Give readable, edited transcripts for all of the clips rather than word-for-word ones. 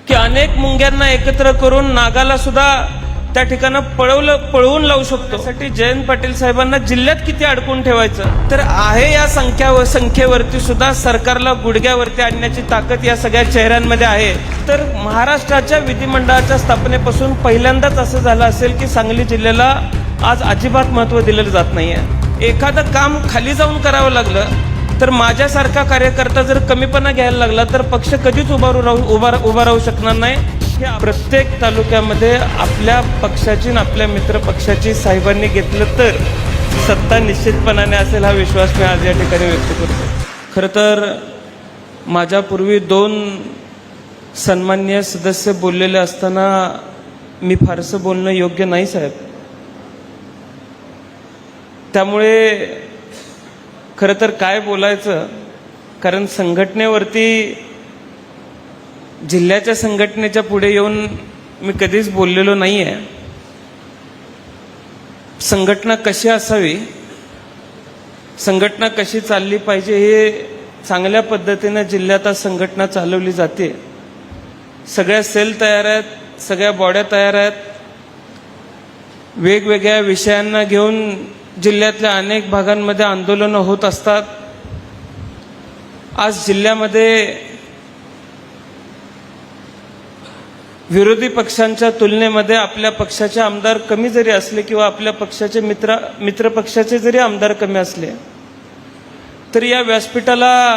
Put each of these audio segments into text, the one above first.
की अनेक मुंग्यांना एकत्र करून नागाला सुद्धा त्या ठिकाणी पळवून लावू शकतो। त्यासाठी जयंत पाटील साहेबांना जिल्ह्यात किती अडकून ठेवायचं तर आहे या संख्येवरती सुद्धा सरकारला गुडघ्यावरती आणण्याची ताकद या सगळ्या चेहऱ्यांमध्ये आहे। तर महाराष्ट्राच्या विधिमंडळाच्या स्थापनेपासून पहिल्यांदाच असं झालं असेल की सांगली जिल्ह्याला आज अजिबात महत्त्व दिलेलं जात नाहीये। एखादं काम खाली जाऊन करावं लागलं तर माझ्यासारखा कार्यकर्ता जर कमीपणा घ्यायला लागला तर पक्ष कधीच उभा राहू शकणार नाही। प्रत्येक तालुक्यामध्ये आपल्या पक्षाची आणि आपल्या मित्र पक्षाची साहेबांनी घेतलं तर सत्ता निश्चितपणाने असेल, हा विश्वास मी आज या ठिकाणी व्यक्त करतो। खरं तर माझ्यापूर्वी 2 सन्माननीय सदस्य बोललेले असताना मी फारसं बोलणं योग्य नाही साहेब। त्यामुळे खरं तर काय बोलायचं, कारण संघटनेवरती जिल्ह्याच्या संघटनेच्या पुढे येऊन मी कधीच बोललेलो नाही आहे। संघटना कशी असावी, संघटना कशी चालली पाहिजे हे चांगल्या पद्धतीने जिल्ह्यात आज संघटना चालवली जाते। सगळ्या सेल तयार आहेत, सगळ्या बॉड्या तयार आहेत, वेगवेगळ्या विषयांना घेऊन जिल्ह्यातल्या अनेक भागांमध्ये आंदोलनं होत असतात। आज जिल्ह्यामध्ये विरोधी पक्षांच्या तुलनेमध्ये आपल्या पक्षाचे आमदार कमी जरी असले किंवा आपल्या पक्षाचे मित्र पक्षाचे जरी आमदार कमी असले तरी या व्यासपीठाला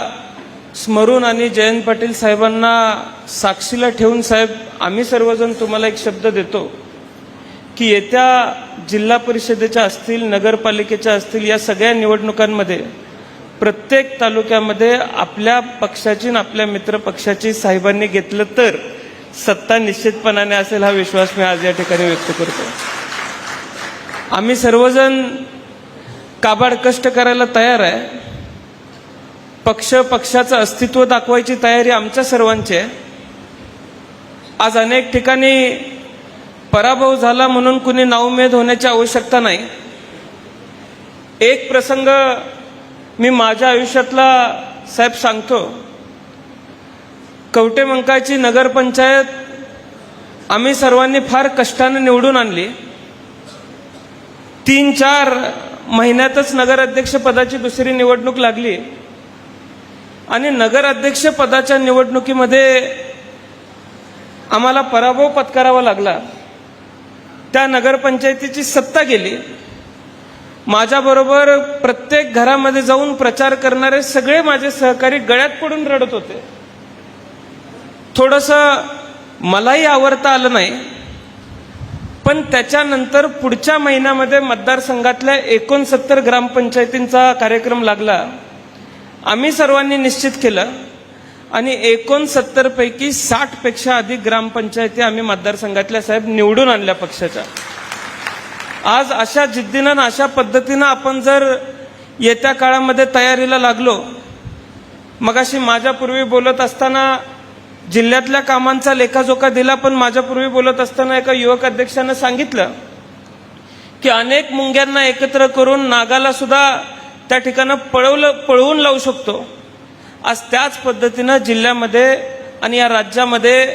स्मरून आणि जयंत पाटील साहेबांना साक्षीला ठेवून साहेब आम्ही सर्वजण तुम्हाला एक शब्द देतो की येत्या जिल्हा परिषदेच्या असतील, नगरपालिकेच्या असतील, या सगळ्या निवडणुकांमध्ये प्रत्येक तालुक्यामध्ये आपल्या पक्षाची आणि आपल्या मित्र पक्षाची साहेबांनी घेतलं तर सत्ता निश्चितपणाने असेल, हा विश्वास मी आज या ठिकाणी व्यक्त करतो। आम्ही सर्वजण काबाड कष्ट करायला तयार आहे। पक्षाचं अस्तित्व दाखवायची तयारी आमच्या सर्वांची आहे। आज अनेक ठिकाणी पराभव झाला म्हणून कुणी नाउमेद होण्याची आवश्यकता नाही। एक प्रसंग मी माझ्या आयुष्यातला साहेब सांगतो। कवटेमंकाळची नगरपंचायत आम्ही सर्वांनी फार कष्टाने निवडून आणली। 3-4 महिन्यातच नगराध्यक्ष पदाची दुसरी निवडणूक लागली आणि नगराध्यक्ष पदाच्या निवडणुकीमध्ये आम्हाला पराभव पत्करावा लागला। त्या नगरपंचायतीची सत्ता गेली। माझ्याबरोबर प्रत्येक घरामध्ये जाऊन प्रचार करणारे सगळे माझे सहकारी गळ्यात पडून रडत होते। थोडंसं मलाही आवरता आलं नाही, पण त्याच्यानंतर पुढच्या महिन्यामध्ये मतदारसंघातल्या 69 ग्रामपंचायतींचा कार्यक्रम लागला। आम्ही सर्वांनी निश्चित केलं आणि 69 पैकी 60 पेक्षा अधिक ग्रामपंचायती आम्ही मतदारसंघातल्या साहेब निवडून आणल्या पक्षाच्या। आज अशा जिद्दीनं अशा पद्धतीनं आपण जर येत्या काळामध्ये तयारीला लागलो, मगाशी माझ्यापूर्वी बोलत असताना जिल्ह्यातल्या कामांचा लेखाजोखा दिला, पण माझ्यापूर्वी बोलत असताना एका युवक अध्यक्षानं सांगितलं की अनेक मुंग्यांना एकत्र करून नागाला सुद्धा त्या ठिकाणी पळवून लावू शकतो। आज त्याच पद्धतीनं जिल्ह्यामध्ये आणि या राज्यामध्ये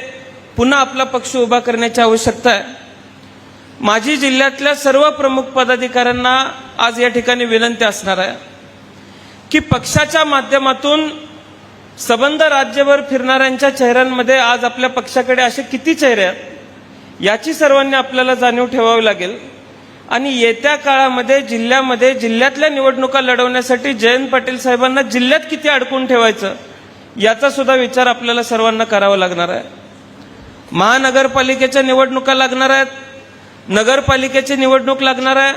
पुन्हा आपला पक्ष उभा करण्याची आवश्यकता आहे। माझी जिल्ह्यातल्या सर्व प्रमुख पदाधिकाऱ्यांना आज या ठिकाणी विनंती असणार आहे की पक्षाच्या माध्यमातून सबंध राज्यभर फिरणाऱ्यांच्या चेहऱ्यांमध्ये आज आपल्या पक्षाकडे असे किती चेहरे आहेत याची सर्वांनी आपल्याला जाणीव ठेवावी लागेल। आणि येत्या काळामध्ये जिल्ह्यातल्या निवडणुका लढवण्यासाठी जयंत पाटील साहेबांना जिल्ह्यात किती अडकून ठेवायचं याचा सुद्धा विचार आपल्याला सर्वांना करावा लागणार आहे। महानगरपालिकेच्या निवडणुका लागणार आहेत, नगरपालिकेची निवडणूक लागणार आहे,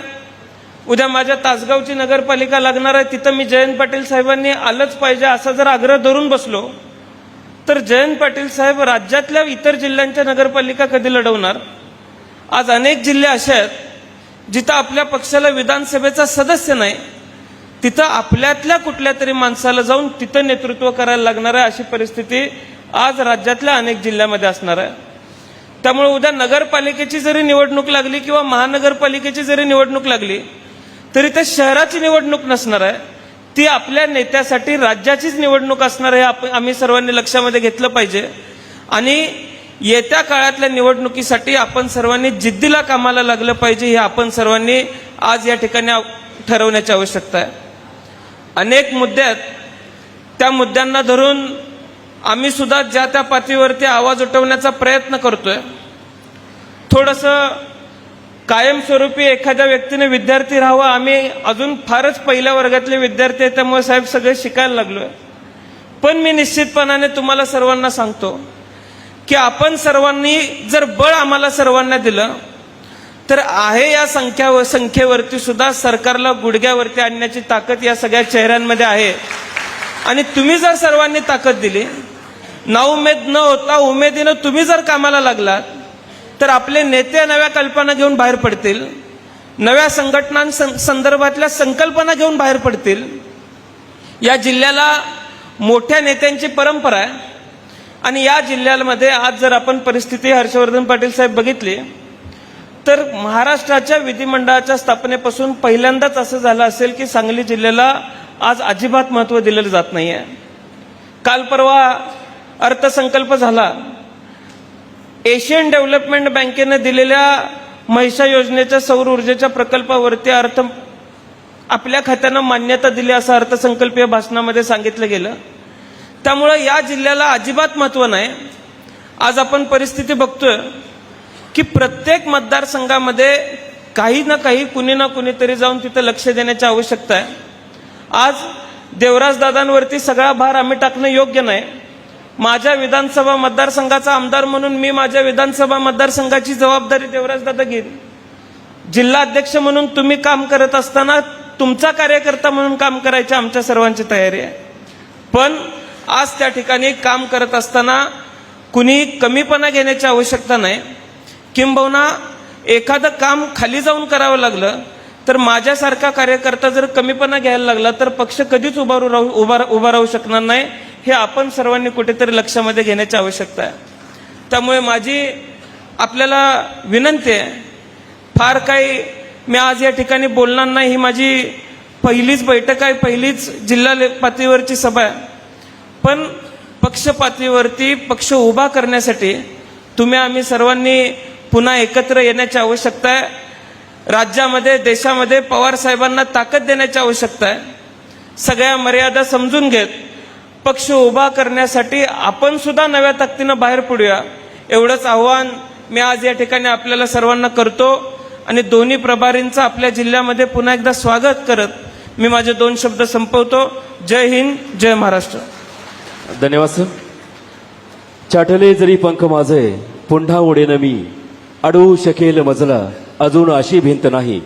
उद्या माझ्या तासगावची नगरपालिका लागणार आहे। तिथं मी जयंत पाटील साहेबांनी आलंच पाहिजे असा जर आग्रह धरून बसलो तर जयंत पाटील साहेब राज्यातल्या इतर जिल्ह्यांच्या नगरपालिका कधी लढवणार? आज अनेक जिल्हे असे आहेत जिथं आपल्या पक्षाला विधानसभेचा सदस्य नाही, तिथं आपल्यातल्या कुठल्या तरी माणसाला जाऊन तिथं नेतृत्व करायला लागणार आहे, अशी परिस्थिती आज राज्यातल्या अनेक जिल्ह्यामध्ये असणार आहे। त्यामुळे उद्या नगरपालिकेची जरी निवडणूक लागली किंवा महानगरपालिकेची जरी निवडणूक लागली तरी ते शहराची निवडणूक नसणार आहे, ती आपल्या नेत्यासाठी राज्याचीच निवडणूक असणार आहे। आम्ही सर्वांनी लक्षामध्ये घेतलं पाहिजे। आणि येत्या काळातल्या निवडणुकीसाठी आपण सर्वांनी जिद्दीला कामाला लागलं पाहिजे, हे आपण सर्वांनी आज या ठिकाणी ठरवण्याची आवश्यकता आहे. अनेक मुद्दे आहेत, त्या मुद्द्यांना धरून आम्ही सुद्धा ज्या त्या पातळीवरती आवाज उठवण्याचा प्रयत्न करतोय. थोडंसं कायमस्वरूपी एखाद्या व्यक्तीने विद्यार्थी राहावं, आम्ही अजून फारच पहिल्या वर्गातले विद्यार्थी आहेत, त्यामुळे साहेब सगळे शिकायला लागलोय. पण मी निश्चितपणाने तुम्हाला सर्वांना सांगतो की आपण सर्वांनी जर बळ आम्हाला सर्वांना दिलं तर आहे या संख्येवरती सुद्धा सरकारला गुडघ्यावरती आणण्याची ताकद या सगळ्या चेहऱ्यांमध्ये आहे. आणि तुम्ही जर सर्वांनी ताकद दिली, नाउमेद न होता उमेदीनं तुम्ही जर कामाला लागलात तर आपले नेते नव्या कल्पना घेऊन बाहेर पडतील, नव्या संघटनांसंदर्भातल्या संकल्पना घेऊन बाहेर पडतील. या जिल्ह्याला मोठ्या नेत्यांची परंपरा आहे आणि या जिल्ह्यामध्ये आज जर आपण परिस्थिती हर्षवर्धन पाटील साहेब बघितली तर महाराष्ट्राच्या विधिमंडळाच्या स्थापनेपासून पहिल्यांदाच असं झालं असेल की सांगली जिल्ह्याला आज अजिबात महत्त्व दिलेलं जात नाही आहे. काल परवा अर्थसंकल्प झाला. एशियन डेव्हलपमेंट बँकेने दिलेल्या म्हैसा योजनेच्या सौर ऊर्जेच्या प्रकल्पावरती आपल्या खात्यानं मान्यता दिली असं अर्थसंकल्पीय भाषणामध्ये सांगितलं गेलं. त्यामुळे या जिल्ह्याला अजिबात महत्त्व नाही. आज आपण परिस्थिती बघतोय की प्रत्येक मतदारसंघामध्ये काही ना काही कुणी ना कुणीतरी जाऊन तिथं लक्ष देण्याची आवश्यकता आहे. आज देवराजदादांवरती सगळा भार आम्ही टाकणं योग्य नाही. माझ्या विधानसभा मतदारसंघाचा आमदार म्हणून मी माझ्या विधानसभा मतदारसंघाची जबाबदारी देवराजदादा घेईन. जिल्हाध्यक्ष म्हणून तुम्ही काम करत असताना तुमचा कार्यकर्ता म्हणून काम करायची आमच्या सर्वांची तयारी आहे. पण आज त्या ठिकाणी काम करत असताना कुणी कमीपणा घेण्याची आवश्यकता नाही. किंबहुना एखादं काम खाली जाऊन करावं लागलं तर माझ्यासारखा कार्यकर्ता जर कमीपणा घ्यायला लागला तर पक्ष कधीच उभा राहू शकणार नाही. हे आपण सर्वांनी कुठेतरी लक्षामध्ये घेण्याची आवश्यकता आहे. त्यामुळे माझी आपल्याला विनंती आहे, फार काही मी आज या ठिकाणी बोलणार नाही. ही माझी पहिलीच बैठक आहे, पहिलीच जिल्हा पातळीवरची सभा आहे. पण पक्ष पातळीवरती पक्ष उभा करण्यासाठी तुम्ही आम्ही सर्वांनी पुन्हा एकत्र येण्याची आवश्यकता आहे. राज्यामध्ये देशामध्ये पवार साहेबांना ताकद देण्याची आवश्यकता आहे. सगळ्या मर्यादा समजून घेत पक्ष उभा करण्यासाठी आपण सुद्धा नव्या ताकदीनं बाहेर पडूया, एवढंच आव्हान मी आज या ठिकाणी आपल्याला सर्वांना करतो. आणि दोन्ही प्रभारींचं आपल्या जिल्ह्यामध्ये पुन्हा एकदा स्वागत करत मी माझे 2 शब्द संपवतो. जय हिंद, जय महाराष्ट्र. धन्यवाद सर. चाटले जरी पंख माझे पुन्हा उडेन मी, अडवू शकेल मजला अजून अशी भिंत नाही.